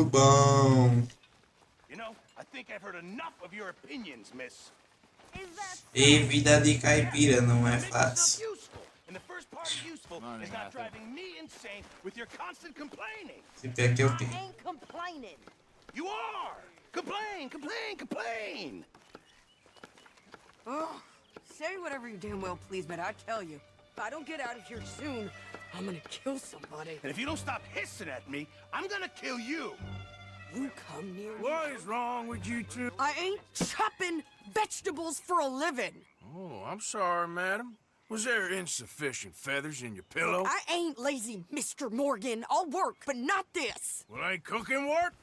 muito bom. You know, I think I've heard enough of your opinions, miss. E vida de caipira não Now é make yourself fácil. useful. And the first part of useful is not driving me insane with your constant complaining. Se pé que eu I tenho. ain't complaining. You are! Complain, complain, complain! Oh, say whatever you damn well please, but I tell you, if I don't get out of here soon, I'm gonna kill somebody. And if you don't stop hissing at me, I'm gonna kill you. You come near me. What is wrong with you two? I ain't chopping vegetables for a living. Oh, I'm sorry, madam. Was there insufficient feathers in your pillow? I ain't lazy, Mr. Morgan. I'll work, but not this. Well, ain't cooking work?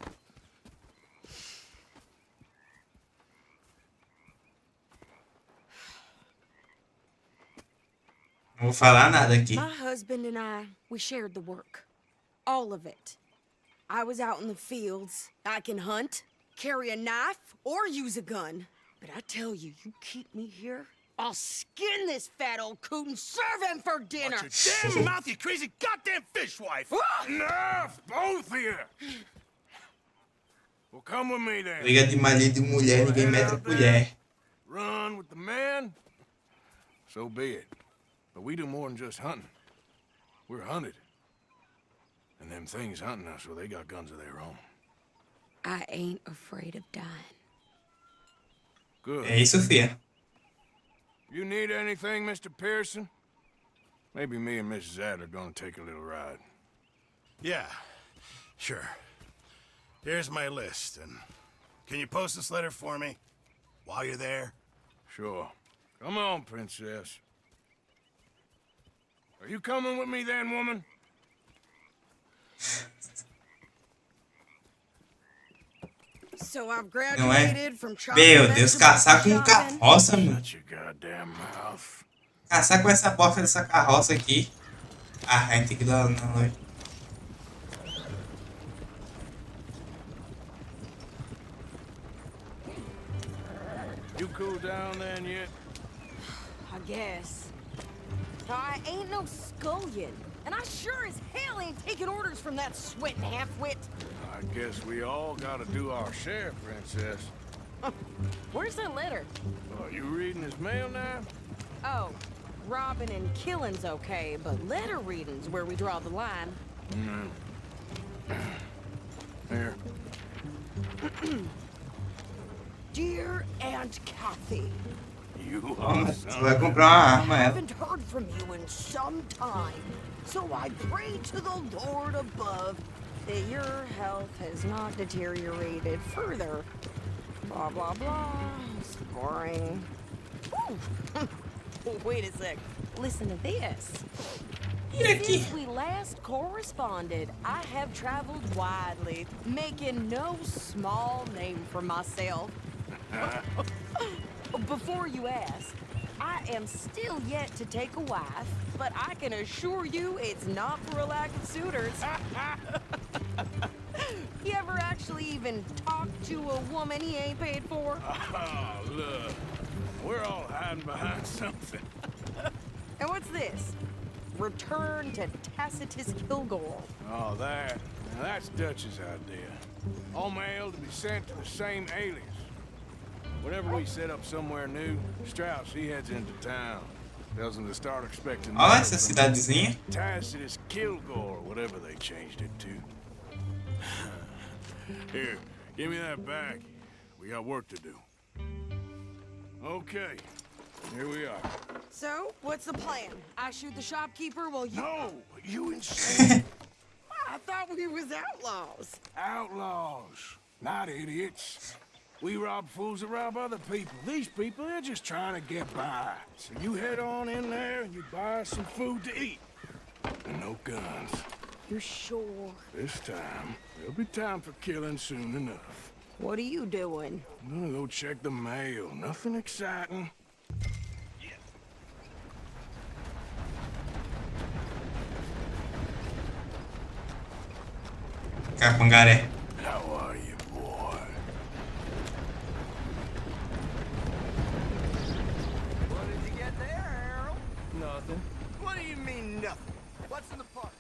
Não vou falar nada aqui. My husband and we shared the work. All of it. I was out in the fields. I can hunt, carry a knife, or use a gun. But I tell you, you keep me here, I'll skin this fat old coot and serve him for dinner. Watch your damn mouth, you crazy goddamn fishwife! Enough, both of you! Well, come with me then. Briga de marido e mulher, ninguém mete a colher. Run with the man? So be it. But we do more than just hunting. We're hunted. And them things hunting us, well, they got guns of their own. I ain't afraid of dying. Good. É isso, fia. You need anything, Mr. Pearson? Maybe me and Mrs. Adler gonna take a little ride. Yeah, sure. Here's my list, and can you post this letter for me while you're there? Sure. Come on, princess. Are you coming with me then, woman? So I've Não é? graduated from Meu Deus, caçar com carroça, mano. Shut your goddamn mouth. Caçar com essa bosta dessa carroça aqui. Ah, a gente tem que ir lá na loja. You cool down then yet? I guess. I ain't no scullion, and I sure as hell ain't taking orders from that sweating half-wit. I guess we all gotta do our share, princess. Where's that letter? Are you reading his mail now? Oh, robbing and killing's okay, but letter reading's where we draw the line. Here. Dear Aunt Kathy, You Tu are vai comprar uma arma, I ela. haven't heard from you in some time, so I pray to the Lord above that your health has not deteriorated further. Blah, blah, blah. It's boring. Ooh. Wait a sec. Listen to this. E aqui? Since we last corresponded, I have traveled widely, making no small name for myself. Before you ask, I am still yet to take a wife, but I can assure you it's not for a lack of suitors. You ever actually even talk to a woman he ain't paid for? Oh, look. We're all hiding behind something. And what's this? Return to Tacitus Kilgore. Oh, that. Now, that's Dutch's idea. All mail to be sent to the same alias. Whenever we set up somewhere new, Strauss, he heads into town. Tells them to start expecting... Olha essa cidadezinha. Tacitus Kilgore, whatever they changed it to. Here, give me that bag. We got work to do. Okay, here we are. So, what's the plan? I shoot the shopkeeper while you... No, you insane. I thought we was outlaws. Outlaws, not idiots. We rob fools that rob other people. These people, they're just trying to get by. So you head on in there and you buy us some food to eat. And no guns. You're sure? This time, there'll be time for killing soon enough. What are you doing? I'm gonna go check the mail. Nothing exciting. Capangaré. How are you, boy? What did you get there, Harold? Nothing. What do you mean, nothing? What's in the park?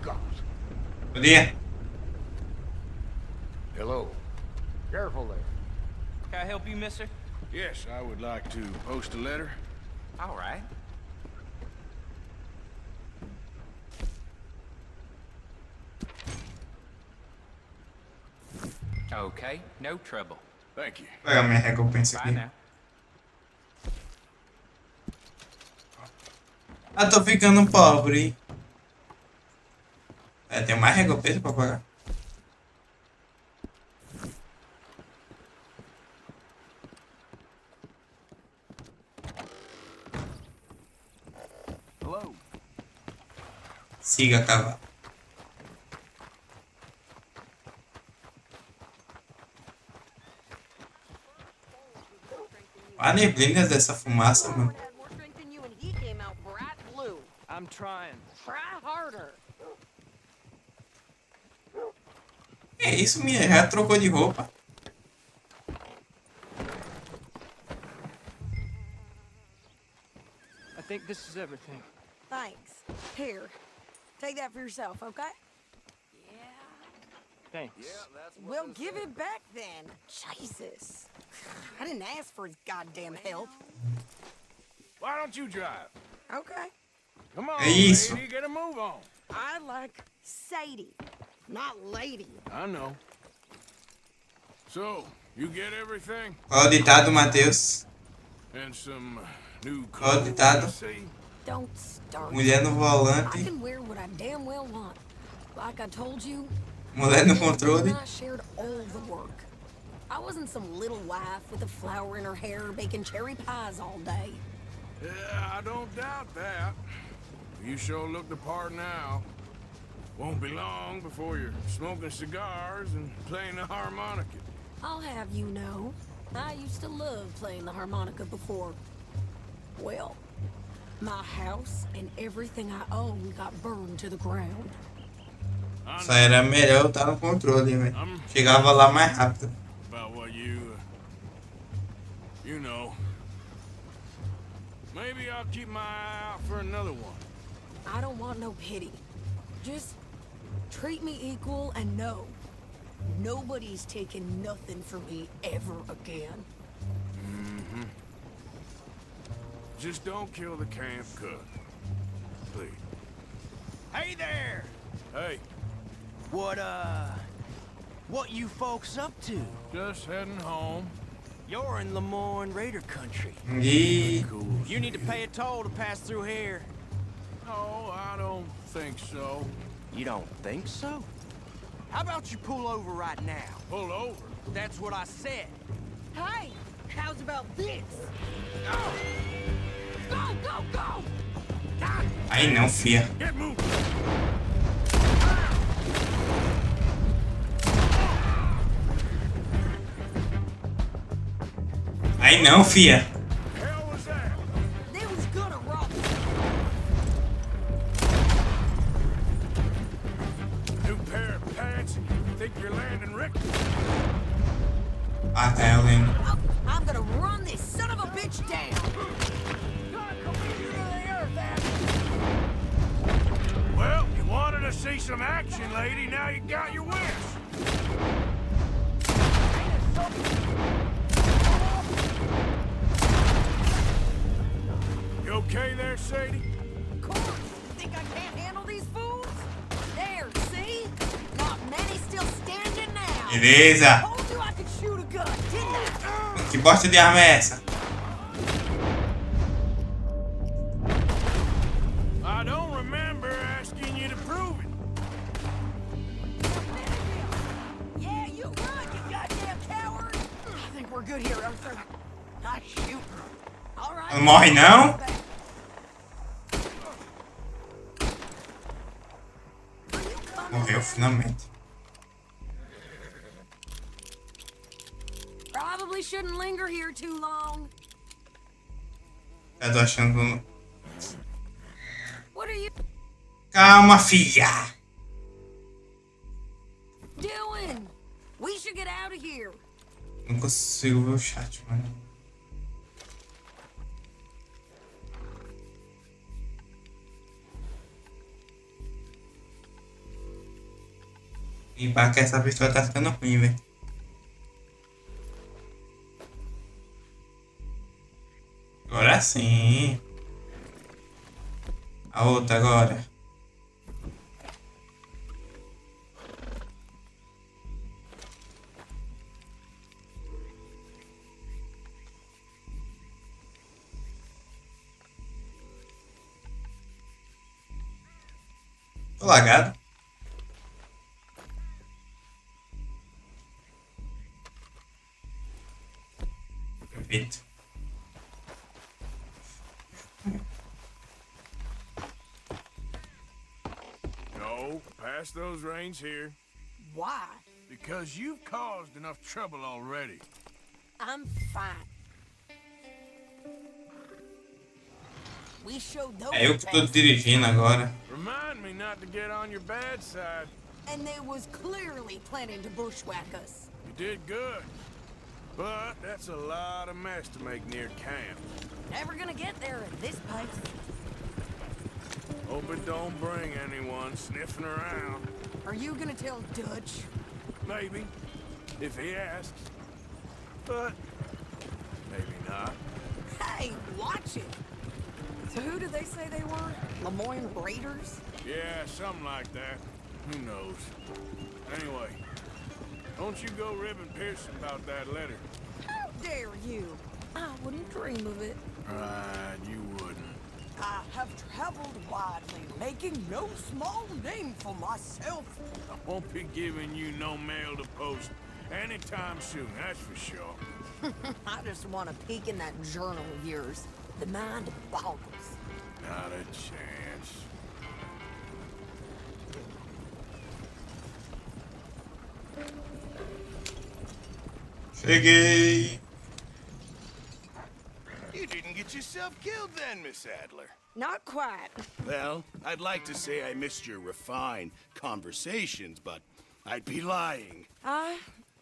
God. Bom dia. Hello. Careful there. Can I help you, mister? Yes, I would like to post a letter. All right. Okay, no trouble. Thank you. Vou pegar minha recompensa Bye aqui. now. Ah, tô ficando pobre. É, tem mais recompensa pra pagar. Hello. Siga, cavalo. A neblina dessa fumaça, mano. Had more strength than you and he came out bright blue. I'm trying. Try harder. É isso, minha. Já trocou de roupa. I think this is everything. Thanks. Here, take that for yourself, okay? Yeah. Thanks. Well, give it back then. Jesus. I didn't ask for his goddamn help. Why don't you drive? Okay. Come on, É isso. lady, get a move on. I like Sadie, not lady. I know. So, you get everything? Qual o ditado, Matheus? And some new Qual o clothes, ditado? I see. Don't start. Mulher no I volante, can wear what I damn well want. Like I told you, mulher no Nancy and controle. I shared all the work. I wasn't some little wife with a flower in her hair baking cherry pies all day. Yeah, I don't doubt that. You sure look the part now. Won't be long before you're smoking cigars and playing the harmonica. I'll have you know, I used to love playing the harmonica before. Well, my house and everything I own got burned to the ground. Só era melhor eu estar no controle, velho. Chegava lá mais rápido. About what you know. Maybe I'll keep my eye out for another one. I don't want no pity. Just treat me equal and know nobody's taking nothing from me ever again. Just don't kill the camp cook. Please. Hey there! Hey, What you folks up to? just heading home. You're in Lemoyne Raider country. E Cool. You need to pay a toll to pass through here. No, I don't think so. You don't think so? How about you pull over right now? Pull over. That's what I said. Hey, how's about this? Go, go, go! aí não, fia. Get moving. Aí não, fia. Hell was that? They was gonna rob me. New pair of pants? Think you're landing Rick? Ah, tá, eu lembro. I'm gonna run this son of a bitch down. Well, you wanted to see some action, lady. Now you got your wish. You okay there, Sadie? Of course. Think I can't handle these fools? There, see? Not many still standing now. Beleza. Told you I could shoot a gun, didn't I? Que bosta de arma é essa? I don't remember asking you to prove it. Yeah, you run, you goddamn coward. I think we're good here, Arthur. I shoot. All right. Não morre não? Morreu finalmente. Probably shouldn't linger here too long. Eu tô achando. What are you Calma, filha. doing? We should get out of here. Não consigo ver o chat, mano. E pá, que essa pistola tá ficando ruim, velho. Agora sim. A outra agora. Tô lagado. Perfeito. No, pass those reins here. Why? Because you've caused enough trouble already. I'm fine. We showed those É eu que tô bastards, dirigindo agora. Remind me not to get on your bad side. and they was clearly planning to bushwhack us. You did good. But that's a lot of mess to make near camp. Never gonna get there at this pace. Hope it don't bring anyone sniffing around. Are you gonna tell Dutch? Maybe, if he asks. But maybe not. Hey, watch it. So who did they say they were? Lemoyne Raiders? Yeah, something like that. Who knows? Anyway, don't you go ribbing Pearson about that letter. How dare you? I wouldn't dream of it. Right, you wouldn't. I have traveled widely, making no small name for myself. I won't be giving you no mail to post anytime soon, that's for sure. I just want to peek in that journal of yours. The mind boggles. Not a chance. Cheguei. You didn't get yourself killed then, Miss Adler. Not quite. Well, I'd like to say I missed your refined conversations, but I'd be lying.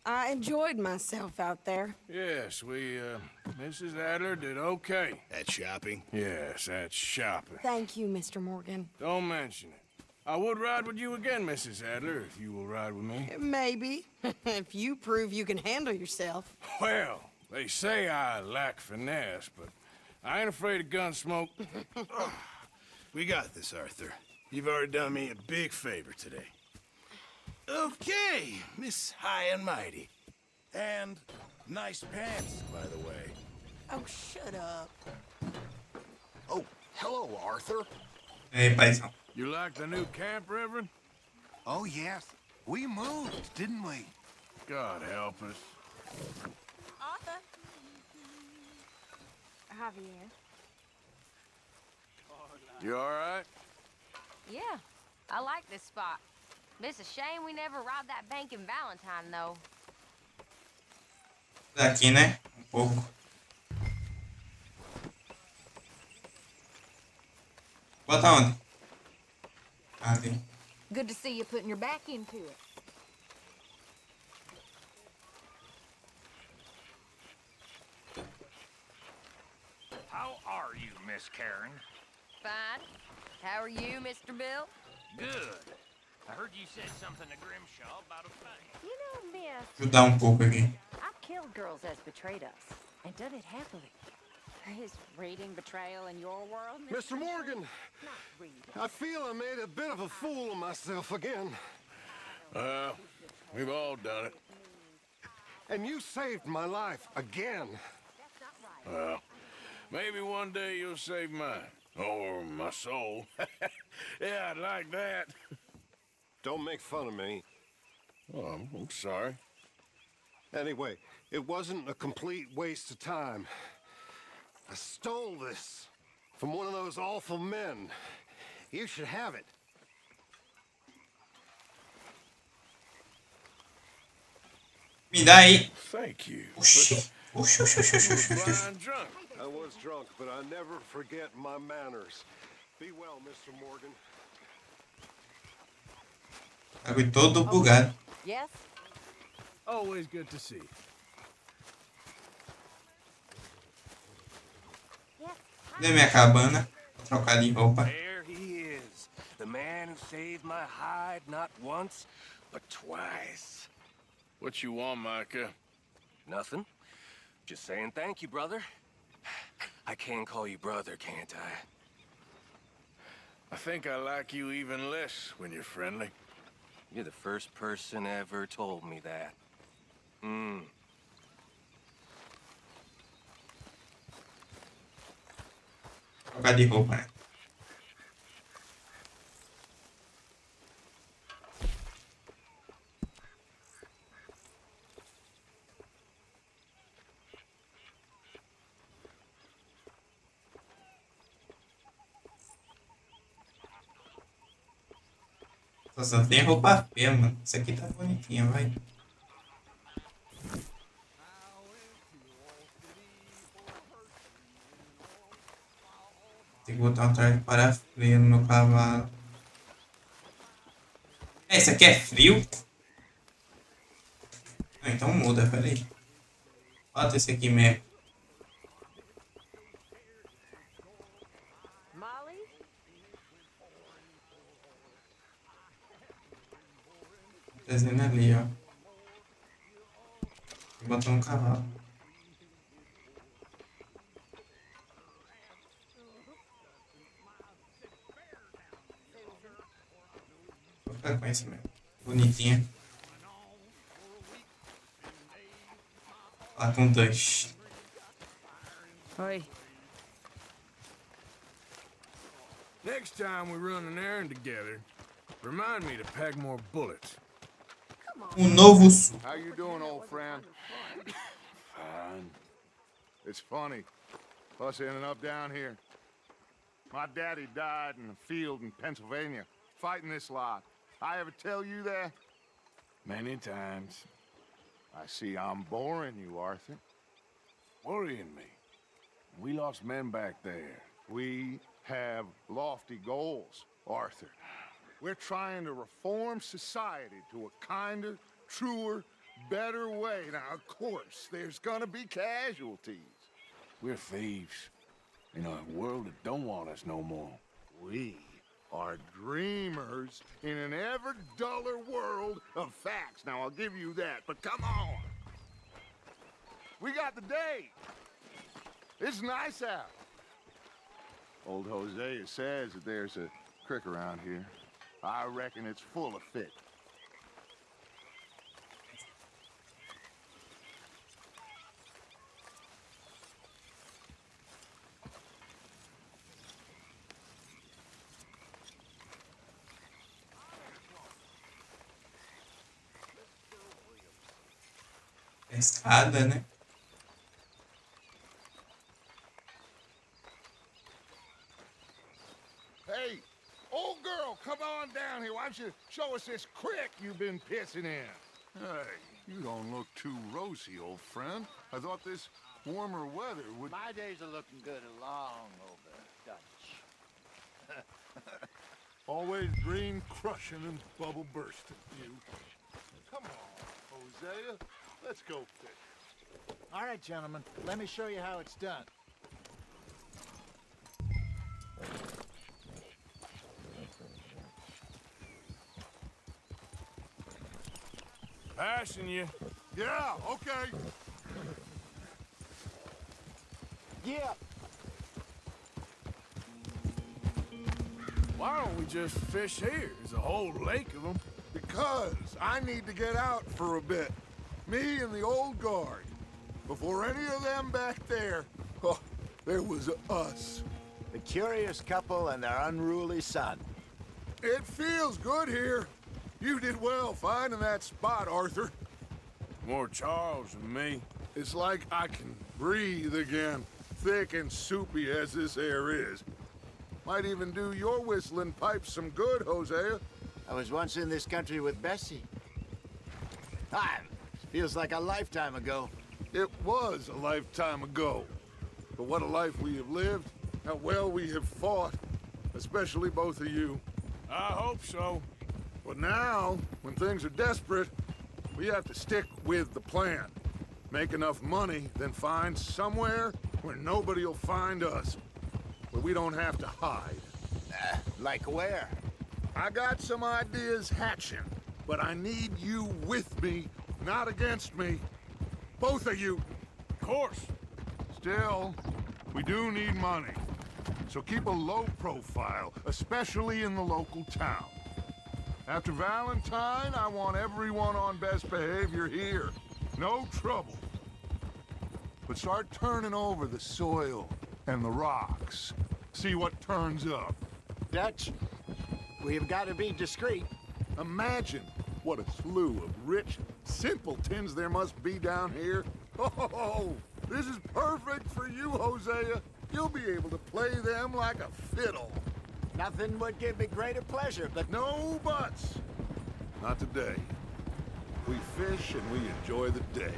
I enjoyed myself out there. Yes, Mrs. Adler did okay. At shopping? Yes, that's shopping. Thank you, Mr. Morgan. Don't mention it. I would ride with you again, Mrs. Adler, if you will ride with me. Maybe. If you prove you can handle yourself. Well, they say I lack finesse, but I ain't afraid of gun smoke. We got this, Arthur. You've already done me a big favor today. Okay, Miss High and Mighty. And nice pants, by the way. Oh, shut up. Oh, hello, Arthur. E aí, paizão? You like the new camp, Reverend? Oh, yes. We moved, didn't we? God help us. Arthur. Javier. You all right? Yeah, I like this spot. It's a shame we never robbed that bank in Valentine, though. Daqui, né? Pouco. Bota onde? Ali. Good to see you putting your back into it. How are you, Miss Karen? Fine. How are you, Mr. Bill? Good. I heard you said something to Grimshaw about a bank. You know, miss, Ajudar pouco aqui. I've killed girls that's betrayed us, and done it happily. Is reading betrayal in your world, Mr. Morgan, Not reading. I feel I made a bit of a fool of myself again. We've all done it. And you saved my life again. That's not right. Well, maybe one day you'll save mine. Or my soul. Yeah, I'd like that. Don't make fun of me. Oh, I'm sorry. Anyway, it wasn't a complete waste of time. I stole this from one of those awful men. You should have it. Me dá aí. Thank you. Oxi. Oxi, oxi, oxi, oxi, oxi, oxi. Blind drunk. I was drunk, but I never forget my manners. Be well, Mr. Morgan. Bagulho todo bugado. Yes? Always good to see you. Yes. Cadê minha cabana? Vou trocar de roupa. There he is. The man who saved my hide not once, but twice. What you want, Micah? Nothing. Just saying thank you, brother. I can call you brother, can't I? I think I like you even less when you're friendly. You're the first person ever told me that. Trocar de roupa, né? Só tem roupa feia, mano. Isso aqui tá bonitinho, vai. Tem que botar um traje para frio no meu cavalo. É, isso aqui é frio? Ah, então muda, peraí. Bota esse aqui mesmo. Molly? Trazendo ali, ó. Vou botar um cavalo. Vou ficar com esse mesmo. Bonitinha. Lá com dois. Oi. Next time we run an errand together, remind me to pack more bullets. Novo sul. How you doing, old friend? Fine. It's funny, us ending up down here. My daddy died in a field in Pennsylvania, fighting this lot. I ever tell you that? Many times. I see I'm boring you, Arthur. Worrying me. We lost men back there. We have lofty goals, Arthur. We're trying to reform society to a kinder, truer, better way. Now, of course, there's gonna be casualties. We're thieves. In a world that don't want us no more. We are dreamers in an ever duller world of facts. Now, I'll give you that, but come on. We got the date. It's nice out. Old Hosea says that there's a creek around here. I reckon it's full of fish. Escada, né? Hey, old girl, come on down here. Why don't you show us this creek you've been pissing in? Hey, you don't look too rosy, old friend. I thought this warmer weather would... My days are looking good along over Dutch. Always dream crushing and bubble bursting, you. Come on, Hosea. Let's go fish. All right, gentlemen. Let me show you how it's done. Passing you. Yeah, okay. Yeah. Why don't we just fish here? There's a whole lake of them. Because I need to get out for a bit. Me and the old guard. Before any of them back there, oh, there was us. The curious couple and their unruly son. It feels good here. You did well finding that spot, Arthur. More Charles than me. It's like I can breathe again, thick and soupy as this air is. Might even do your whistling pipes some good, Hosea. I was once in this country with Bessie. Time. Feels like a lifetime ago. It was a lifetime ago. But what a life we have lived. How well we have fought. Especially both of you. I hope so. But now, when things are desperate, we have to stick with the plan. Make enough money, then find somewhere where nobody will find us. Where we don't have to hide. Like where? I got some ideas hatching. but I need you with me, not against me. Both of you. Of course. Still, we do need money. So keep a low profile, especially in the local town. After Valentine, I want everyone on best behavior here. No trouble. But start turning over the soil and the rocks. See what turns up. Dutch, we've got to be discreet. Imagine what a slew of rich simpletons there must be down here. Oh, this is perfect for you, Hosea. You'll be able to play them like a fiddle. Nothing would give me greater pleasure, but No buts. Not today. We fish and we enjoy the day.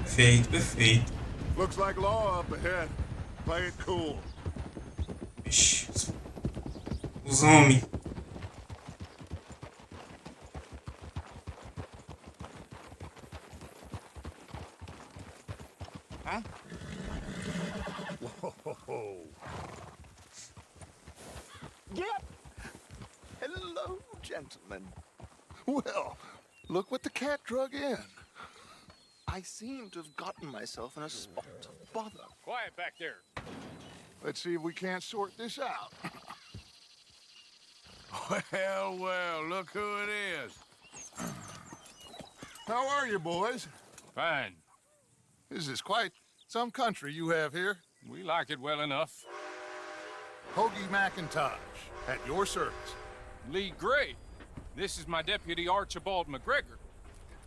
Perfeito, perfeito. Looks like law up ahead. Play it cool. Ixi, os homens. Huh? Whoa. Yep. Hello, gentlemen. Well, look what the cat drug in. I seem to have gotten myself in a spot of bother. Quiet back there. Let's see if we can't sort this out. Well, look who it is. How are you, boys? Fine. This is quite some country you have here. We like it well enough. Hoagie McIntosh, at your service. Lee Gray. This is my deputy Archibald McGregor.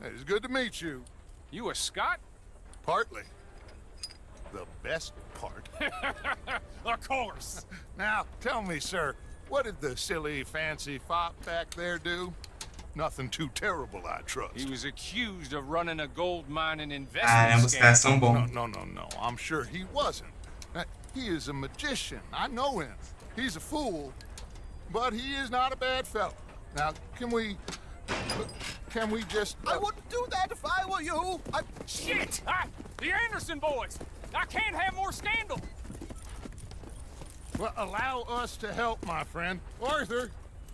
It is good to meet you. You a Scot? Partly. The best part. Of course. Now, tell me, sir, what did the silly, fancy fop back there do? Nothing too terrible, I trust. He was accused of running a gold mining Caramba, investment os caras são bons. No. I'm sure he wasn't. He is a magician. I know him. He's a fool, but he is not a bad fellow. Now, can we just... I wouldn't do that if I were you. Shit! The Anderson boys! I can't have more scandal! Well, allow us to help, my friend. Arthur,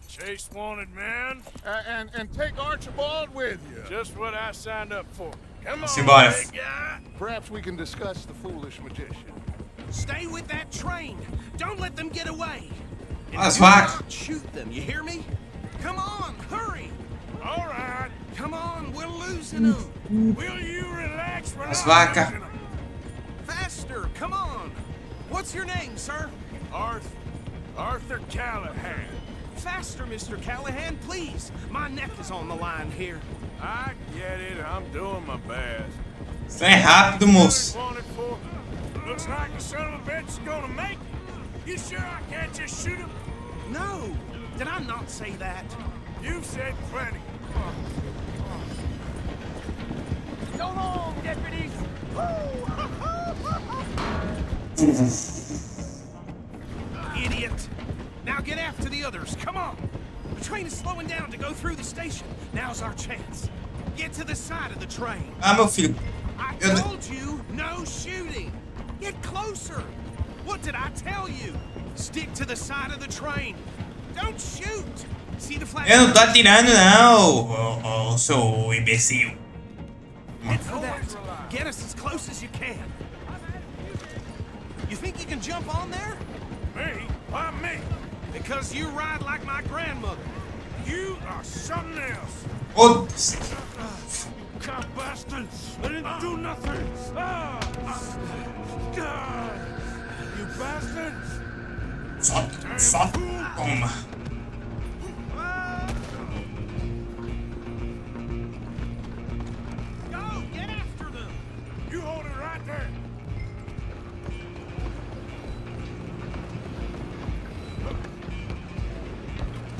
Chase wanted man. and take Archibald with you. Just what I signed up for. Come on, Simbora. big guy. Perhaps we can discuss the foolish magician. Stay with that train. Don't let them get away. And As do vaca. not shoot them, you hear me? Come on, hurry. All right. Come on, we're losing them. Will you relax? We're As not vaca. losing 'em. Faster, come on. What's your name, sir? Arthur Callahan. Faster, Mr. Callahan, please. My neck is on the line here. I get it. I'm doing my best. Isso é rápido, moço. Wanted for? Looks like the son of a bitch is gonna make it. You sure I can't just shoot him? No, did I not say that? You've said plenty. So long, deputies! Idiot. Now get after the others, come on. The train is slowing down to go through the station. Now's our chance. Get to the side of the train. Ah, meu filho. I Eu... told you, no shooting. Get closer. What did I tell you? Stick to the side of the train. Don't shoot. See the flag? Eu não tô atirando, não, ô seu imbecil. Hit for that. Get us as close as you can. You think you can jump on there? Me? Why me? Because you ride like my grandmother. You are something else. Oh, God bastard! I didn't do nothing! God! You bastard! só toma. Go, get after them. You hold it right there!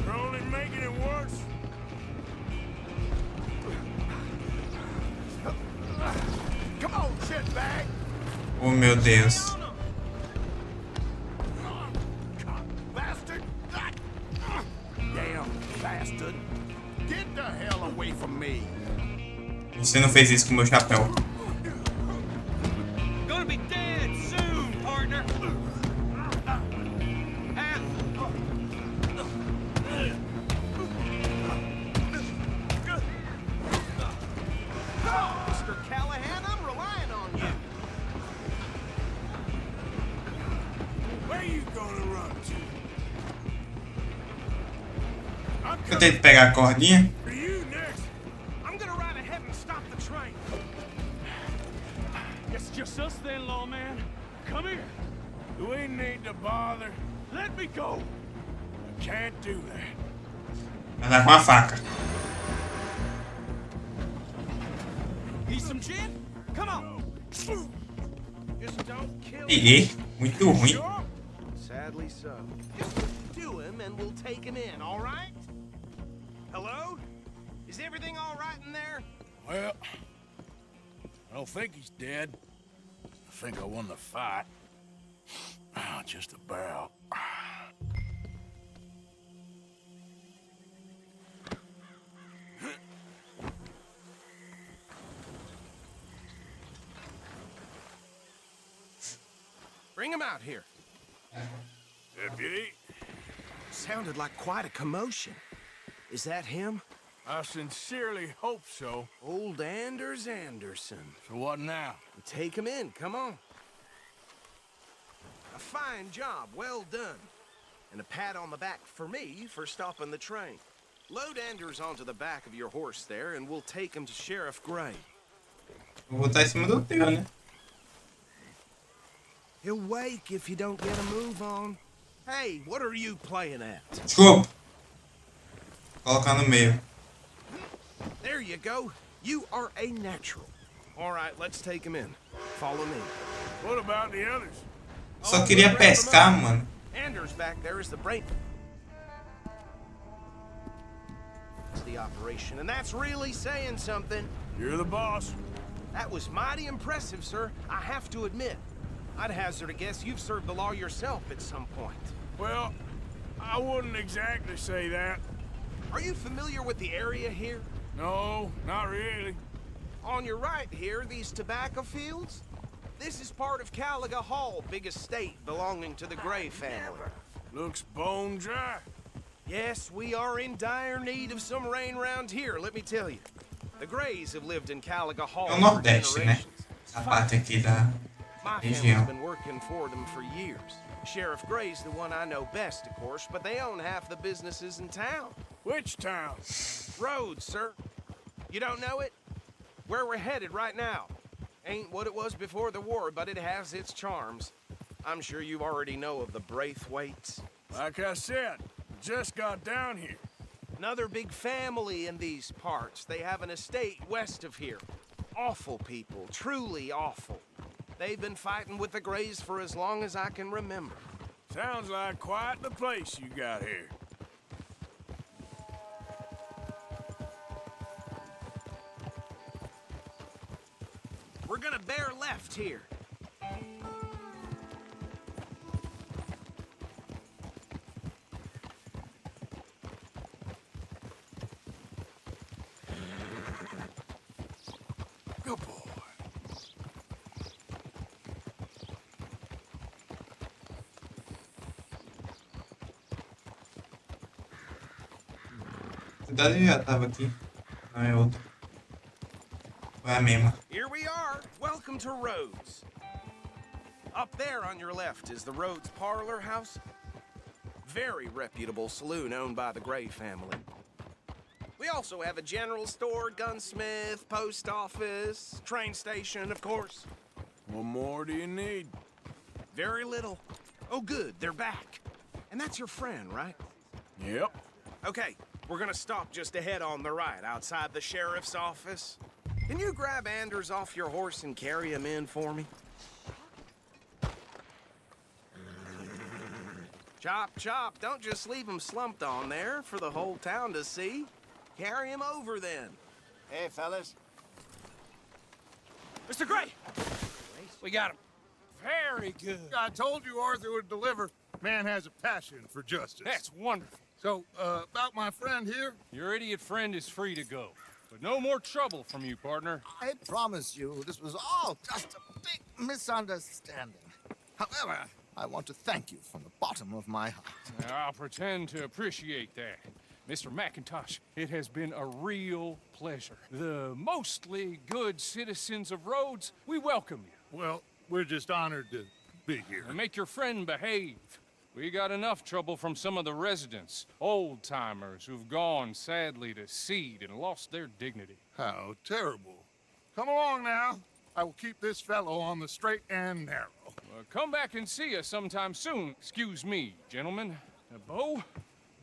You're only making it worse. Come on, shitbag. Oh, meu Deus. Bastard. Damn bastard. Get the hell away from me. Você não fez isso com o meu chapéu. Gonna be dead soon, partner. Eu tento pegar a cordinha. For you next. I'm gonna ride ahead and stop the train. It's just us then, lawman. Come here. You ain't need to bother. Let me go. I can't do that. Andar com a faca. Need some gin? Come on. Just don't kill him. Peguei. Muito ruim. Sure? Sadly so. Just do him and we'll take him in, all right? Hello? Is everything all right in there? Well, I don't think he's dead. I think I won the fight. Oh, just about. Bring him out here. Deputy, Sounded like quite a commotion. Is that him? I sincerely hope so. Old Anders Anderson. So what now? Take him in, come on. A fine job, well done. And a pat on the back for me for stopping the train. Load Anders onto the back of your horse there, and we'll take him to Sheriff Gray. Vou botar em cima do teu, né? He'll wake if you don't get a move on. Hey, what are you playing at? Desculpa. Vou colocar no meio. There you go. You are a natural. All right, let's take him in. Follow me. What about the others? Só queria pescar, mano. Anders back there is the brain. The operation, and that's really saying something. You're the boss. That was mighty impressive, sir. I have to admit. I'd hazard a guess you've served the law yourself at some point. Well, I wouldn't exactly say that. Are you familiar with the area here? No, not really. On your right here, these tobacco fields? This is part of Caliga Hall, big estate belonging to the Gray family. Looks bone dry. Yes, we are in dire need of some rain round here, let me tell you. The Grays have lived in Caliga Hall É o for Nordeste, né? generations. Essa parte aqui da My região. family's been working for them for years. Sheriff Gray's the one I know best, of course, but they own half the businesses in town. Which town? Rhodes, sir. You don't know it? Where we're headed right now. Ain't what it was before the war, but it has its charms. I'm sure you already know of the Braithwaites. Like I said, just got down here. Another big family in these parts. They have an estate west of here. Awful people, truly awful. They've been fighting with the Grays for as long as I can remember. Sounds like quite the place you got here. We're gonna bear left here. Good boy. A cidade já tava aqui. Não é outra. Ou é a mesma? Here we are. Welcome to Rhodes. Up there on your left is the Rhodes Parlor House. Very reputable saloon owned by the Gray family. We also have a general store, gunsmith, post office, train station, of course. What more do you need? Very little. Oh, good, they're back. And that's your friend, right? Yep. Okay, we're gonna stop just ahead on the right, outside the sheriff's office. Can you grab Anders off your horse and carry him in for me? Chop, chop, don't just leave him slumped on there for the whole town to see. Carry him over, then. Hey, fellas. Mr. Gray! We got him. Very good. I told you Arthur would deliver. Man has a passion for justice. That's wonderful. So, about my friend here? Your idiot friend is free to go. But no more trouble from you, partner. I promise you, this was all just a big misunderstanding. However, I want to thank you from the bottom of my heart. Now, I'll pretend to appreciate that. Mr. McIntosh, it has been a real pleasure. The mostly good citizens of Rhodes, we welcome you. Well, we're just honored to be here. And make your friend behave. We got enough trouble from some of the residents, old-timers who've gone, sadly, to seed and lost their dignity. How terrible. Come along now. I will keep this fellow on the straight and narrow. Come back and see us sometime soon. Excuse me, gentlemen. Bo,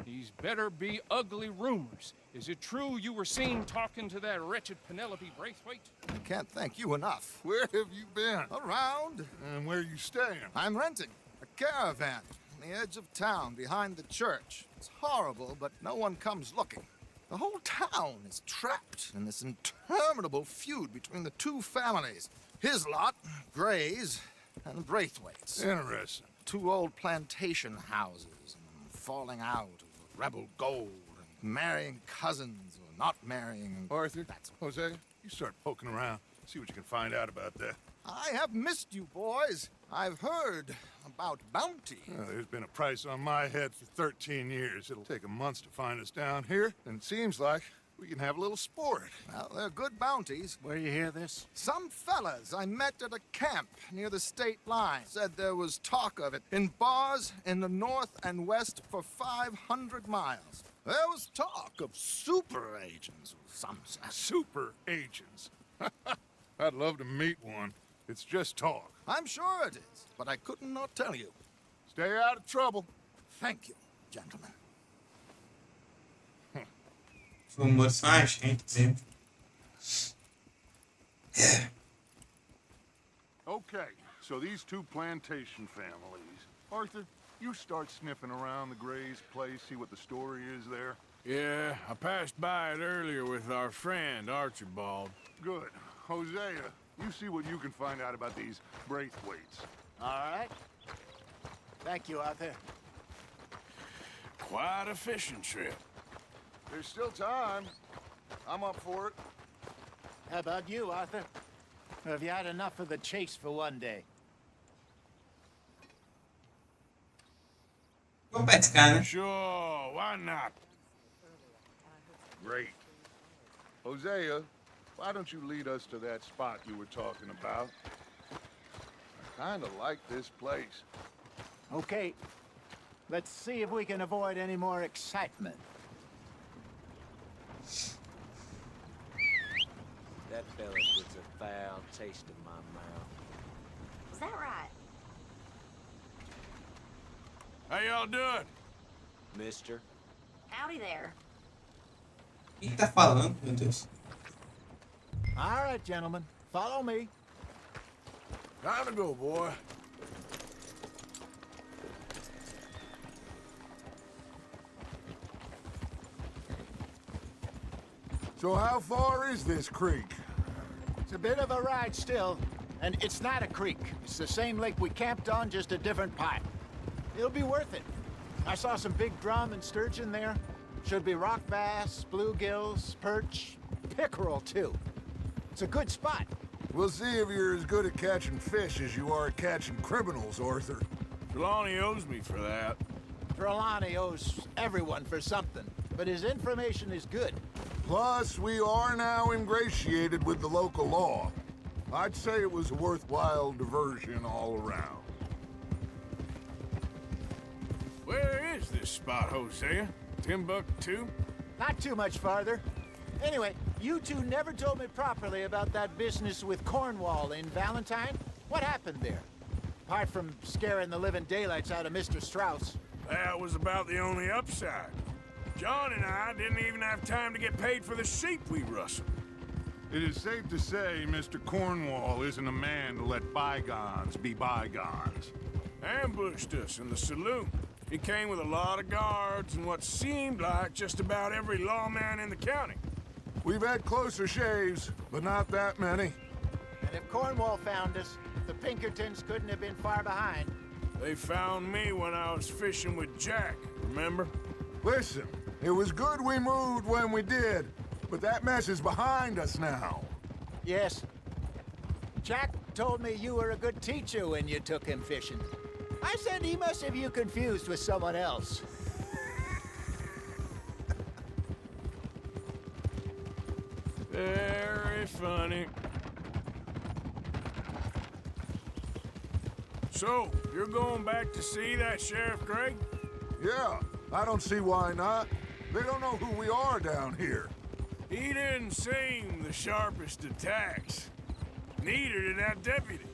these better be ugly rumors. Is it true you were seen talking to that wretched Penelope Braithwaite? I can't thank you enough. Where have you been? Around. And where are you staying? I'm renting a caravan on the edge of town behind the church. It's horrible, but no one comes looking. The whole town is trapped in this interminable feud between the two families. His lot, Gray's, and Braithwaite's. Interesting. Two old plantation houses, and falling out of rebel gold, and marrying cousins or not marrying. Arthur, Jose, you start poking around. See what you can find out about that. I have missed you, boys. I've heard about bounty. There's been a price on my head for 13 years. It'll take a month to find us down here, and it seems like we can have a little sport. Well, they're good bounties. Where you hear this? Some fellas I met at a camp near the state line said there was talk of it in bars in the north and west for 500 miles. There was talk of super agents, some said. Super agents? I'd love to meet one. It's just talk. I'm sure it is, but I couldn't not tell you. Stay out of trouble. Thank you, gentlemen. Rumores são a gente mesmo. Okay, so these two plantation families. Arthur, you start sniffing around the Gray's place, see what the story is there. Yeah, I passed by it earlier with our friend, Archibald. Good. Hosea, you see what you can find out about these Braithwaites. All right. Thank you, Arthur. Quite a fishing trip. There's still time. I'm up for it. How about you, Arthur? Or have you had enough of the chase for one day? Vou pescar, né? Sure, why not? Great. Hosea, why don't you lead us to that spot you were talking about? I kind of like this place. Okay. Let's see if we can avoid any more excitement. That fella puts a foul taste in my mouth. Is that right? How y'all doing? Mister? Howdy there. O que tá falando, meu Deus? All right, gentlemen. Follow me. Time to go, boy. So how far is this creek? It's a bit of a ride still, and it's not a creek. It's the same lake we camped on, just a different part. It'll be worth it. I saw some big drum and sturgeon there. Should be rock bass, bluegills, perch, pickerel too. It's a good spot. We'll see if you're as good at catching fish as you are at catching criminals, Arthur. Trelawney owes me for that. Trelawney owes everyone for something, but his information is good. Plus, we are now ingratiated with the local law. I'd say it was a worthwhile diversion all around. Where is this spot, Hosea? Timbuktu? Not too much farther. Anyway, you two never told me properly about that business with Cornwall in Valentine. What happened there? Apart from scaring the living daylights out of Mr. Strauss. That was about the only upside. John and I didn't even have time to get paid for the sheep we rustled. It is safe to say Mr. Cornwall isn't a man to let bygones be bygones. Ambushed us in the saloon. He came with a lot of guards and what seemed like just about every lawman in the county. We've had closer shaves, but not that many. And if Cornwall found us, the Pinkertons couldn't have been far behind. They found me when I was fishing with Jack, remember? Listen, it was good we moved when we did, but that mess is behind us now. Yes. Jack told me you were a good teacher when you took him fishing. I said he must have you confused with someone else. Very funny. So, you're going back to see that Sheriff Gregg? Yeah, I don't see why not. They don't know who we are down here. He didn't seem the sharpest attacks. Neither did that deputy.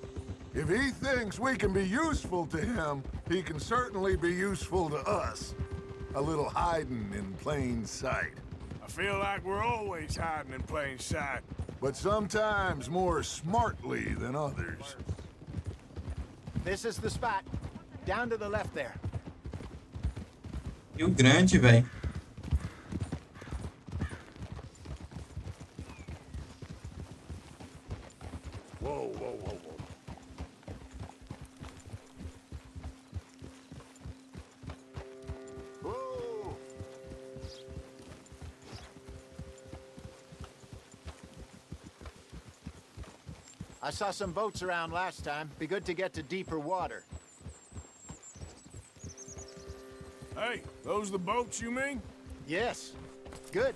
If he thinks we can be useful to him, he can certainly be useful to us. A little hiding in plain sight. I feel like we're always hiding in plain sight. But sometimes more smartly than others. This is the spot. Down to the left there. Rio Grande, velho. Whoa, whoa, whoa, whoa. Whoa! I saw some boats around last time. Be good to get to deeper water. Hey, those the boats you mean? Yes. Good.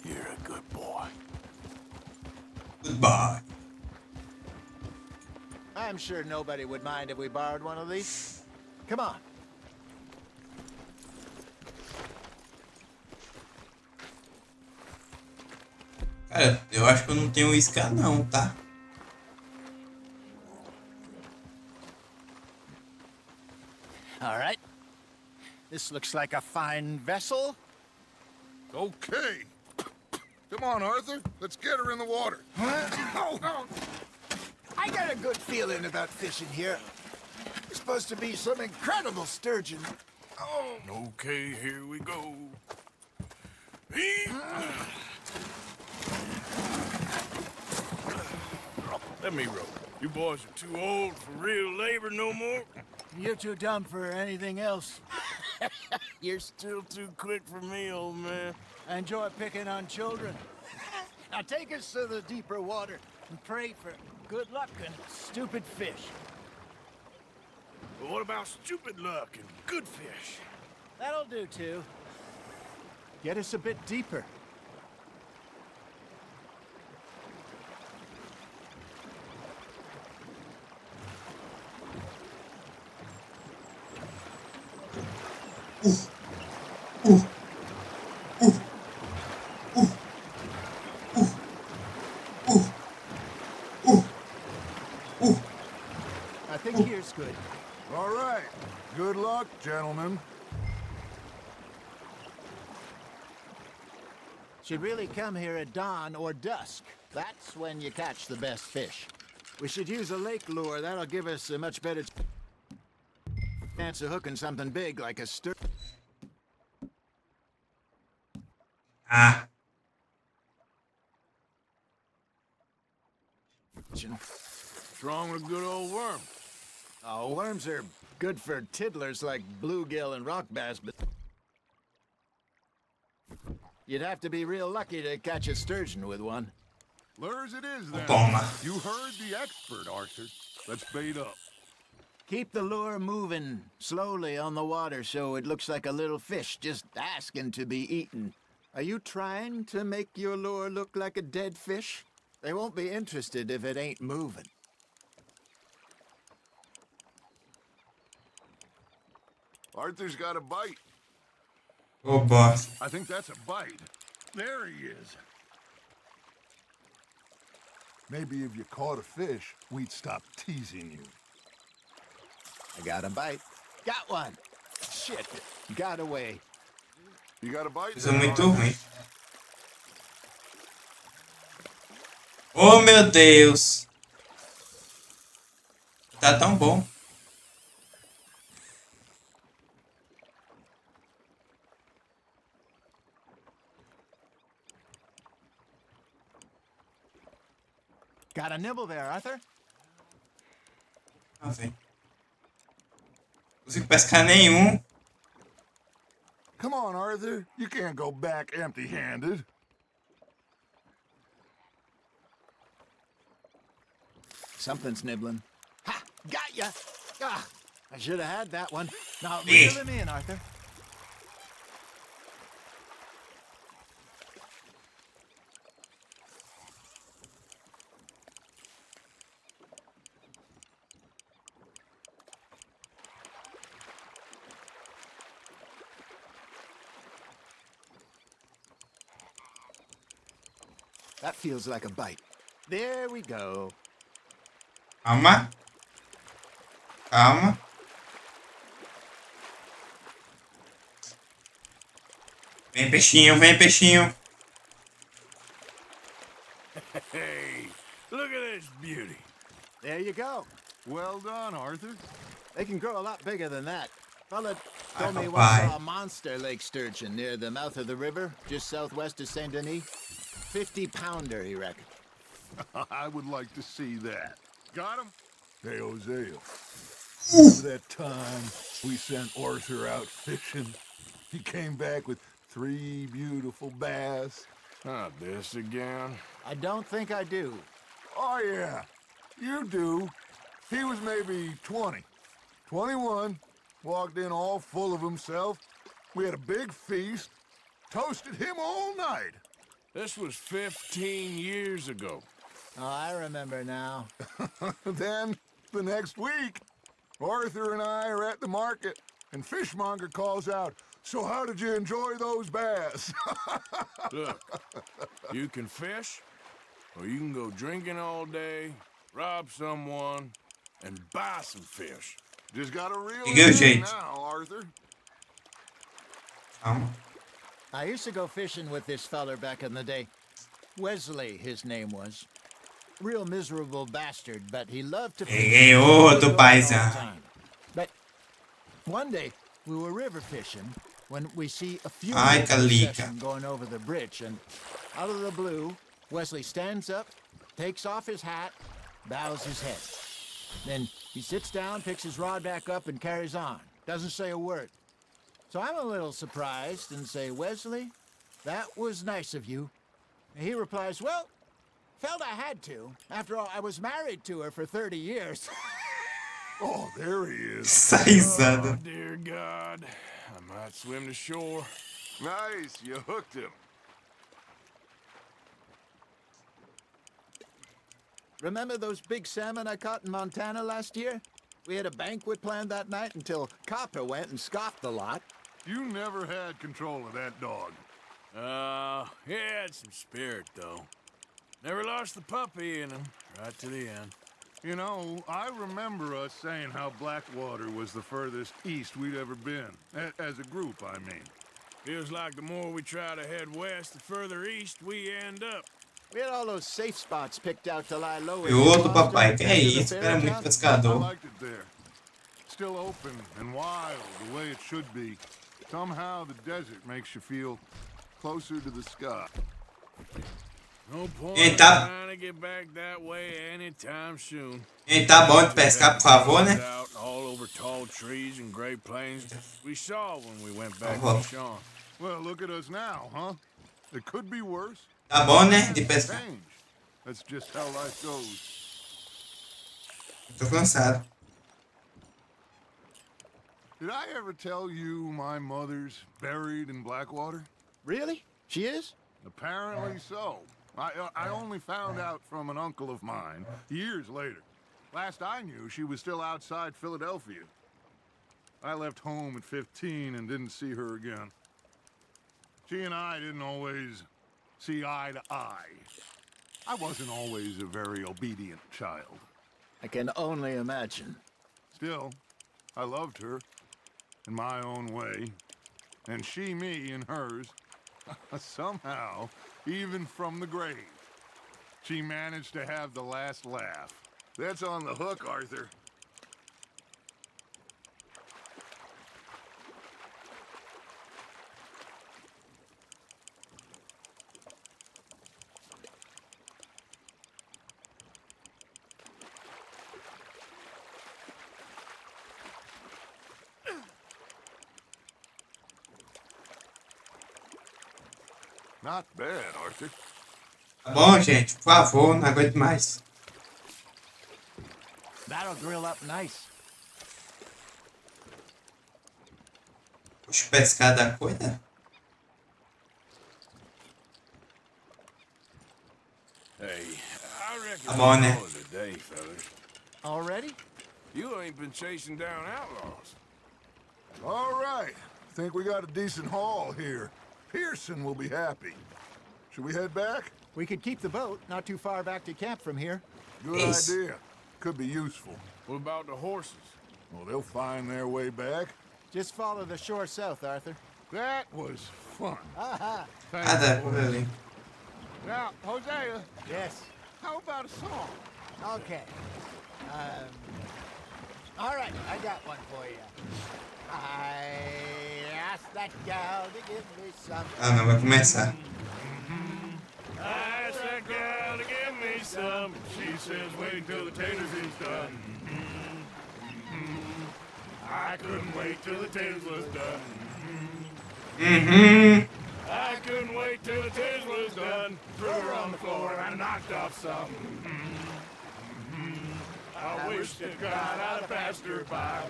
You're a good boy. Goodbye. I'm sure nobody would mind if we borrowed one of these. Come on. Cara, eu acho que eu não tenho isca não, tá? All right. This looks like a fine vessel. Okay. Come on, Arthur. Let's get her in the water. Oh. I got a good feeling about fishing here. It's supposed to be some incredible sturgeon. Oh. Okay, here we go. Let me row. You boys are too old for real labor no more. You're too dumb for anything else. You're still too quick for me, old man. I enjoy picking on children. Now take us to the deeper water and pray for good luck and stupid fish. But what about stupid luck and good fish? That'll do too. Get us a bit deeper. I think here's good. All right. Good luck, gentlemen. Should really come here at dawn or dusk. That's when you catch the best fish. We should use a lake lure. That'll give us a much better chance of hooking something big like a sturgeon. Ah. What's wrong with a good old worm? Oh, worms are good for tiddlers like bluegill and rock bass, but you'd have to be real lucky to catch a sturgeon with one. Lures it is, then. Toma. You heard the expert, Arthur. Let's bait up. Keep the lure moving slowly on the water so it looks like a little fish just asking to be eaten. Are you trying to make your lure look like a dead fish? They won't be interested if it ain't moving. Arthur's got a bite. Ô, boss. I think that's a bite. There he is. Maybe if you caught a fish, we'd stop teasing you. I got a bite. Got one. Shit. Got away. You got a bite? Isso é muito ruim. Oh, meu Deus. Tá tão bom. Got a nibble there, Arthur? Ah, velho. Não consigo pescar nenhum. Come on, Arthur. You can't go back empty-handed. Something's nibbling. Ha! Got ya! Ah, I should have had that one. Now, Eh. reel him in, Arthur. That feels like a bite. There we go. Calma. Calma. Vem, peixinho, vem, peixinho. Hey, look at this beauty. There you go. Well done, Arthur. They can grow a lot bigger than that. Fella Ai, told me he once papai. saw a monster lake sturgeon near the mouth of the river, just southwest of Saint Denis. 50-pounder, he reckoned. I would like to see that. Got him? Hey, Hosea. Ooh. Remember that time we sent Arthur out fishing? He came back with 3 beautiful bass. Not this again. I don't think I do. Oh, yeah. You do. He was maybe 20. 21. Walked in all full of himself. We had a big feast. Toasted him all night. This was 15 years ago. Oh, I remember now. Then, the next week, Arthur and I are at the market, and Fishmonger calls out, "So how did you enjoy those bass?" Look, you can fish, or you can go drinking all day, rob someone, and buy some fish. Just gotta reel You go, it in gente. now, Arthur. Calma. I used to go fishing with this feller back in the day. Wesley, his name was. Real miserable bastard, but he loved to fish. Peguei outro All the paizão. time. But one day, we were river fishing when we see a few Ai, Calica. procession going over the bridge, and out of the blue, Wesley stands up, takes off his hat, bows his head. Then he sits down, picks his rod back up, and carries on. Doesn't say a word. So I'm a little surprised and say, "Wesley, that was nice of you." And he replies, "Well, felt I had to. After all, I was married to her for 30 years. Oh, there he is. Essa risada. Oh, dear God. I might swim to shore. Nice, you hooked him. Remember those big salmon I caught in Montana last year? We had a banquet planned that night until Copper went and scoffed the lot. You never had control of that dog. He had some spirit, though. Never lost the puppy in him, right to the end. You know, I remember us saying how Blackwater was the furthest east we'd ever been. As a group, I mean. Feels like the more we try to head west, the further east we end up. We had all those safe spots picked out to lie low. E o outro papai, que é isso? Cara, muito I pescador. liked it there. Still open and wild, the way it should be. Somehow the desert makes you feel closer to the sky. No point E tá, trying to get back that way anytime soon. e tá bom de pescar, por favor, né? Out all over tall trees and great plains we saw when we went back Oh. to Sean. Well, look at us now, huh? It could be worse. Tá bom, né? De pescar. Change. That's just how life goes. Tô cansado. Did I ever tell you my mother's buried in Blackwater? Really? She is? Apparently so. I only found out from an uncle of mine years later. Last I knew, she was still outside Philadelphia. I left home at 15 and didn't see her again. She and I didn't always see eye to eye. I wasn't always a very obedient child. I can only imagine. Still, I loved her in my own way, and she me in hers. Somehow, even from the grave, she managed to have the last laugh. That's on the hook, Arthur. Not bad, Arthur. Tá bom, gente? Por favor, não aguento mais. That'll grill up nice. Puxa, pescar da coisa. Hey, I reckon Tá bom, né? call it a day, fellas. Already? You ain't been chasing down outlaws. All right. Think we got a decent haul here. Pearson will be happy. Should we head back? We could keep the boat not too far back to camp from here. Good idea. Could be useful. What about the horses? Well, they'll find their way back. Just follow the shore south, Arthur. That was fun. Aha! Really. Now, Hosea. Yes. How about a song? Okay. All right, I got one for you. I asked that gal to give me some. Ah, não, vai começar. I asked that gal to give me some. She says, wait till the taters is done. I couldn't wait till the taters was done. I couldn't wait till the taters was done. Threw her on the floor and I knocked off some. I wish to God I'd passed her by.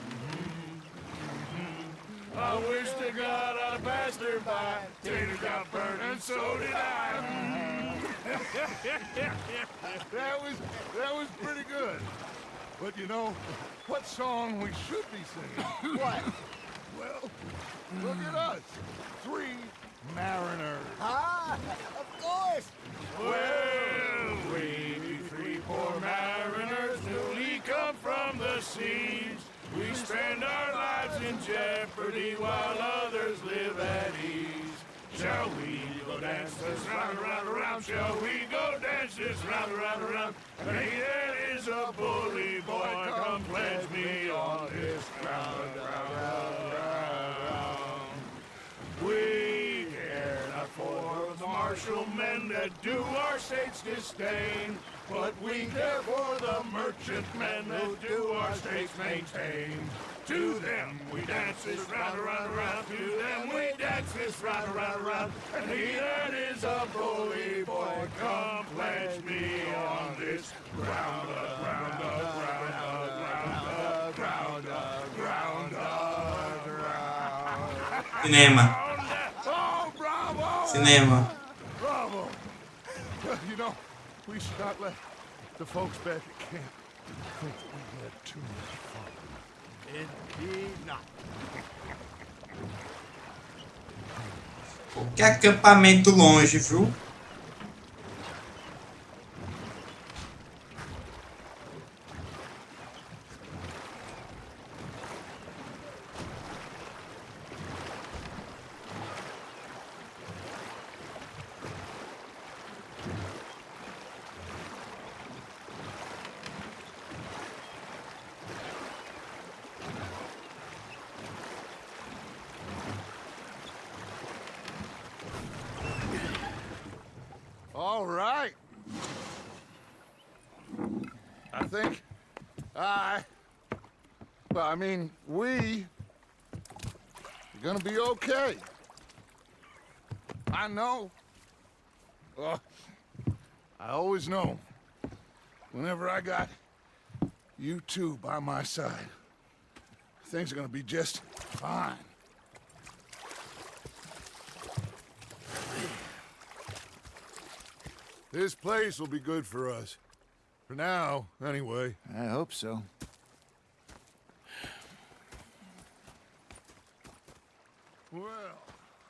I wish to God I'd passed her by. Tater got burned and so did I. That was pretty good. But you know, what song we should be singing? What? Well, look at us. 3 mariners. Ah, of course. Well, we 3 poor mariners newly come from the seas. We spend our lives in jeopardy while others live at ease. Shall we go dance this round, around, around? Shall we go dance this round, around, around? And he that is a bully boy, come pledge me on this round, round, round. We care not for the martial men that do our state's disdain, but we care for the merchant men that do our states maintain. To them we dance this round, around, around. To them we dance this round, around, around. And he that is a bully boy, come pledge me on this round up, round up, round up, round up, round up, round up, round up. Cinema. Oh, bravo! Cinema. Bravo! You know, we should not let the folks back at camp think that we had too much fun. Indeed not. Pô, que acampamento longe, viu? All right. I think we are gonna be okay. I know. I always know. Whenever I got you two by my side, things are gonna be just fine. This place will be good for us. For now, anyway. I hope so. Well,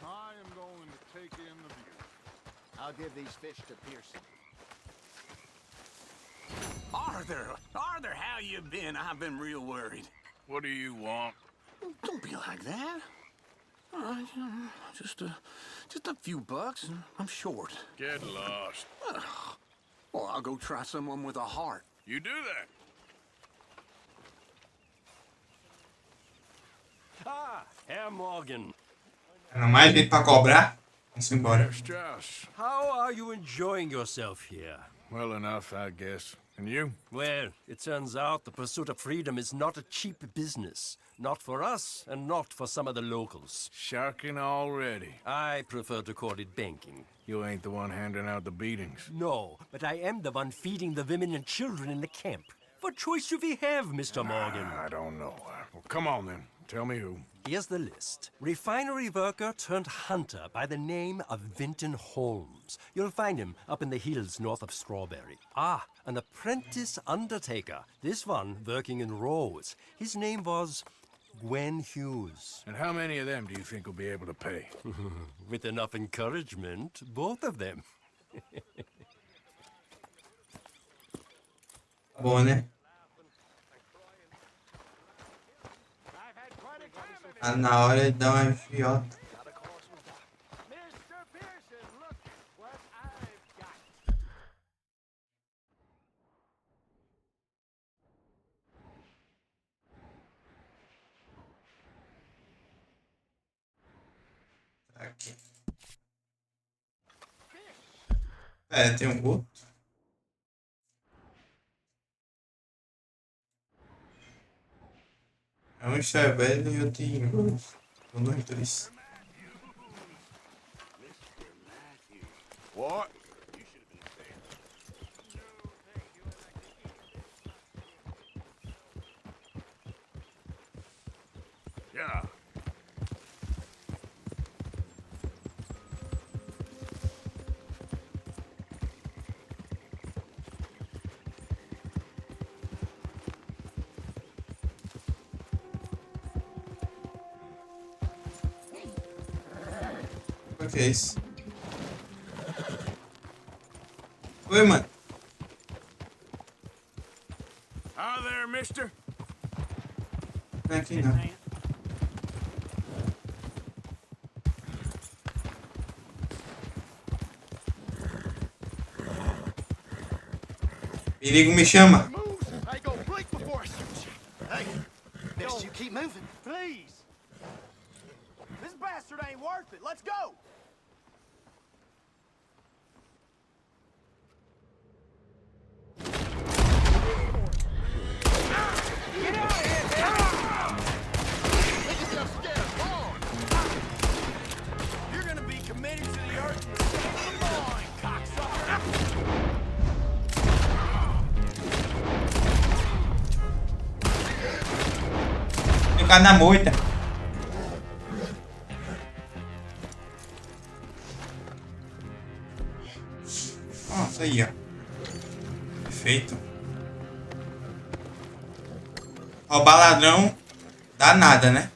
I am going to take in the view. I'll give these fish to Pearson. Arthur, how you been? I've been real worried. What do you want? Don't be like that. All right, just a few bucks, and I'm short. Get lost. Well, I'll go try someone with a heart. You do that. Ah, Herr Morgan. Era mais gente pra cobrar. Vamos embora. There's Josh. How are you enjoying yourself here? Well enough, I guess. And you? Well, it turns out the pursuit of freedom is not a cheap business. Not for us, and not for some of the locals. Sharking already. I prefer to call it banking. You ain't the one handing out the beatings. No, but I am the one feeding the women and children in the camp. What choice do we have, Mr. Morgan? I don't know. Well, come on then. Tell me who. Here's the list. Refinery worker turned hunter by the name of Vinton Holmes. You'll find him up in the hills north of Strawberry. Ah, an apprentice undertaker. This one working in rows. His name was Gwen Hughes. And how many of them do you think will be able to pay? With enough encouragement, both of them. Bom, né? Tá na hora de dar uma fiota. Aqui. É, tem um outro. É um Chevelle e outro em Golf. São dois. What? Yeah. O que é isso? Oi, mano. Hi there, mister. Não é aqui não. Perigo me chama. I go blink before I shoot you. Hey, next you keep moving. Please. This bastard ain't worth it. Let's go. Get out of here, man! Make yourself scared. Come on. You're gonna be committed to the earth and the mine, cocksucker. Ficar na moita. Nossa, aí, ó. Perfeito. Roubar ladrão dá nada, né?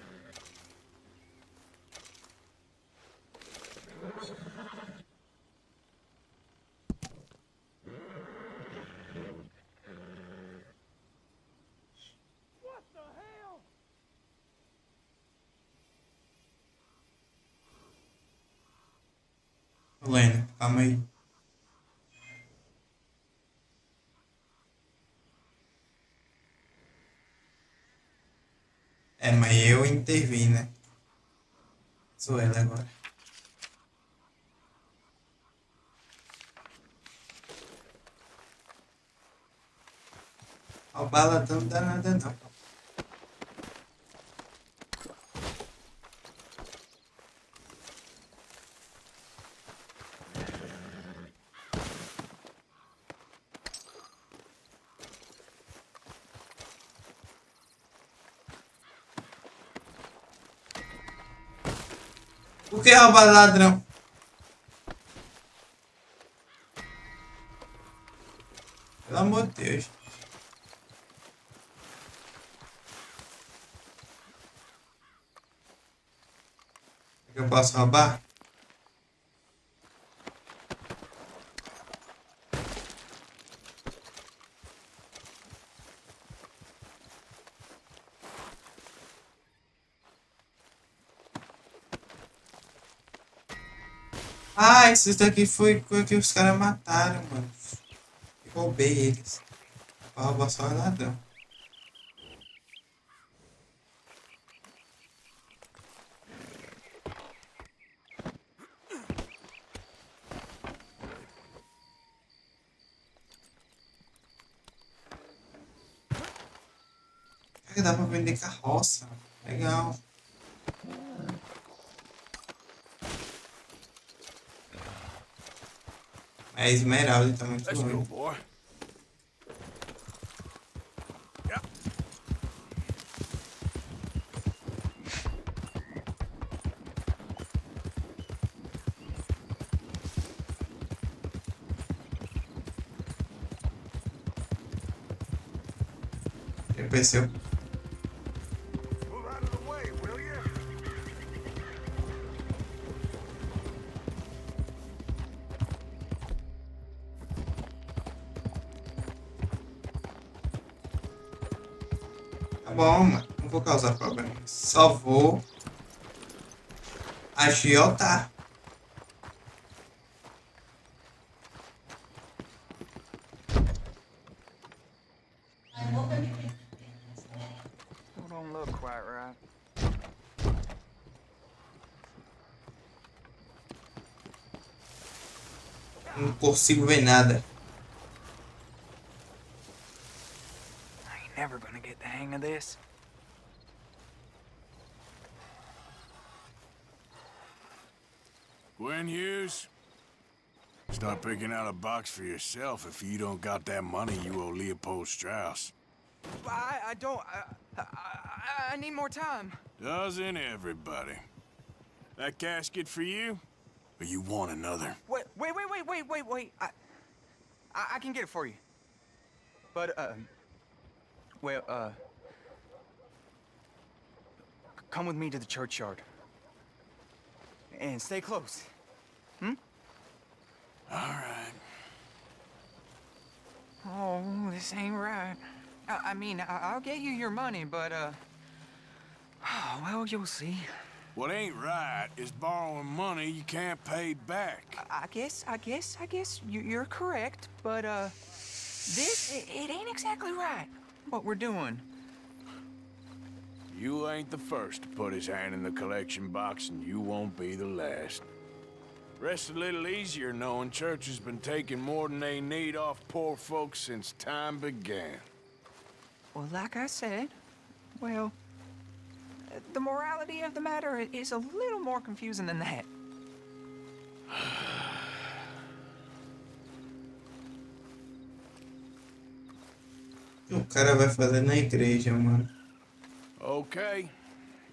Lendo, calma aí. É, mas eu intervi, né? Sou ela agora. Roubar ladrão não dá nada, não. Por que roubar ladrão? Pelo amor de Deus. Eu posso roubar? Ah, esses daqui foi que os caras mataram, mano. Eu roubei eles. Pra roubar só o ladrão. Cara, dá pra vender carroça. Legal. É esmeralda, tá muito Let's go, ruim. boy. Yep. Apareceu. Move out of the way, will you? Tá bom, mano. Não vou causar problema. Só vou agiotar. Don't look quite right. Não consigo ver nada. I ain't never gonna get the hang of this. Gwen Hughes, start picking out a box for yourself if you don't got that money you owe Leopold Strauss. I don't. I need more time. Doesn't everybody? That casket for you? Or you want another? Wait. I can get it for you. But, come with me to the churchyard. And stay close. Hmm? All right. Oh, this ain't right. I mean, I'll get you your money, but, well, you'll see. What ain't right is borrowing money you can't pay back. I guess you're correct, but, it ain't exactly right, what we're doing. You ain't the first to put his hand in the collection box, and you won't be the last. Rest a little easier knowing church has been taking more than they need off poor folks since time began. Well, like I said, well, the morality of the matter is a little more confusing than that. O cara vai fazer na igreja, mano. Okay.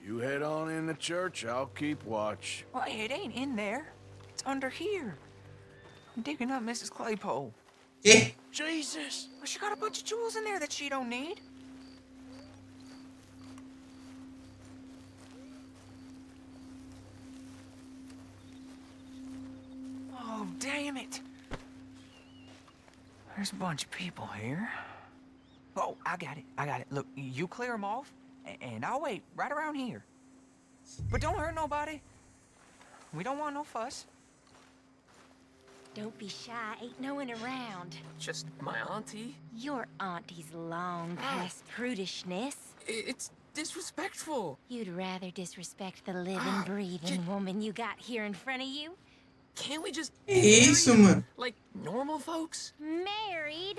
You head on in the church, I'll keep watch. Well, it ain't in there. It's under here. I'm digging up Mrs. Claypole. Eh? Jesus! Well, she got a bunch of jewels in there that she don't need. Oh, damn it. There's a bunch of people here. Oh, I got it. Look, you clear them off, and I'll wait right around here. But don't hurt nobody. We don't want no fuss. Don't be shy, ain't no one around. Just my auntie? Your auntie's long past prudishness. It's disrespectful. You'd rather disrespect the living, breathing woman you got here in front of you? Can't we just Isso, mano. like normal folks? Married?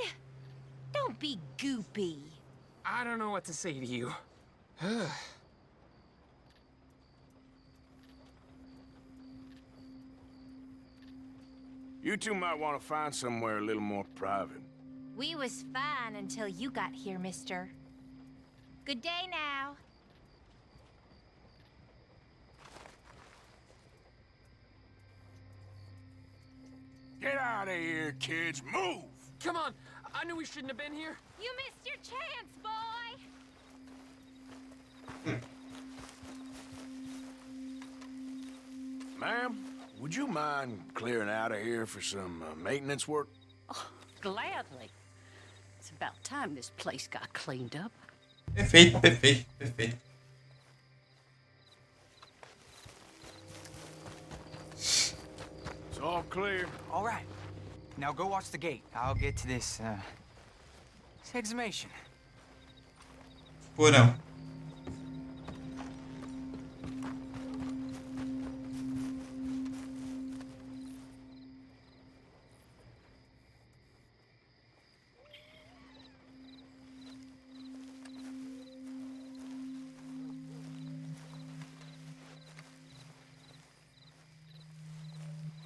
Don't be goopy. I don't know what to say to you. You two might want to find somewhere a little more private. We was fine until you got here, mister. Good day now. Get out of here, kids. Move! Come on, I knew we shouldn't have been here. You missed your chance, boy! Ma'am, would you mind clearing out of here for some maintenance work? Oh, gladly. It's about time this place got cleaned up. Perfeito, perfeito, perfeito. It's all clear. All right. Now go watch the gate. I'll get to this exhumation. Porão.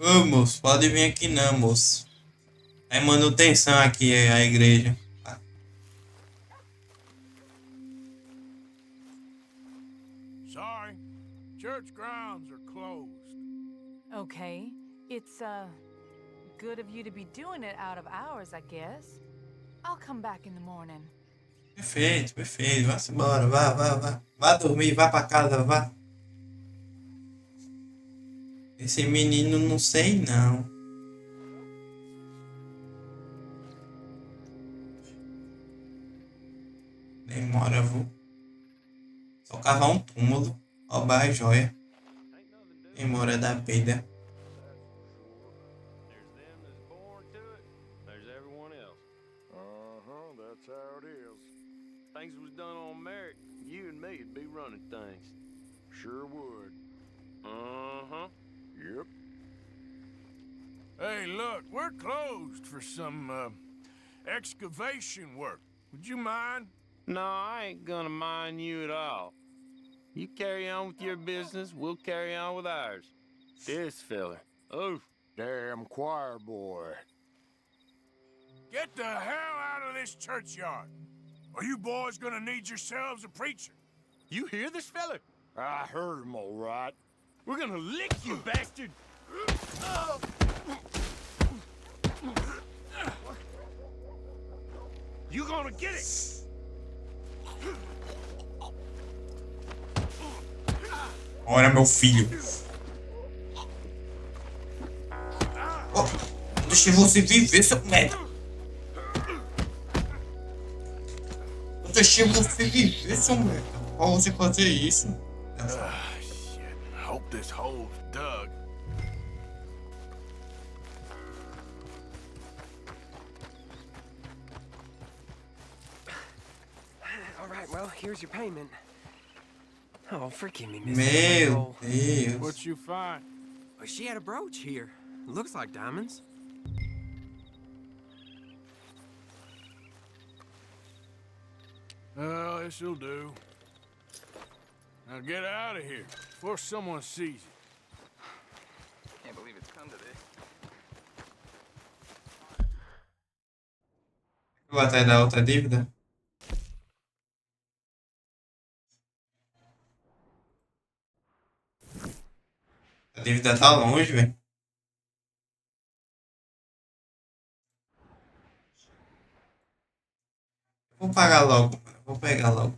Ô, moço, pode vir aqui não, moço. É manutenção aqui, a igreja. Sorry. Church grounds are closed. Okay. It's, good of you to be doing it out of hours, I guess. I'll come back in the morning. Perfeito, perfeito. Vá-se embora, vá, vá, vá. Vá dormir, vá pra casa, vá. Esse menino não sei não. Demora, vou. Vou cavar um túmulo, roubar a joia. Memória da perda. There's everyone else. Uh-huh, that's how it is. Things was done on merit, you and me'd be running things. Sure would. Uh-huh. Yep. Hey, look, we're closed for some, excavation work. Would you mind? No, I ain't gonna mind you at all. You carry on with your business, we'll carry on with ours. This fella. Oh, damn choir boy. Get the hell out of this churchyard. Are you boys gonna need yourselves a preacher? You hear this fella? I heard him all right. We're gonna lick you, bastard! You gonna get it! Ora, meu filho. Oh, deixa você viver, seu merda. Eu deixei você viver, seu merda. Pra você fazer isso. Shit. Hope this hole's dug. All right, well, here's your payment. Oh, forgive me, Mr. Meu Michael. Deus. What you find? Well, she had a brooch here. Looks like diamonds. Well, this'll do. Now get out of here before someone sees you. Can't believe it's come to this. Eu vou até dar outra dívida. A dívida tá longe, velho. Vou pagar logo, mano. Vou pegar logo.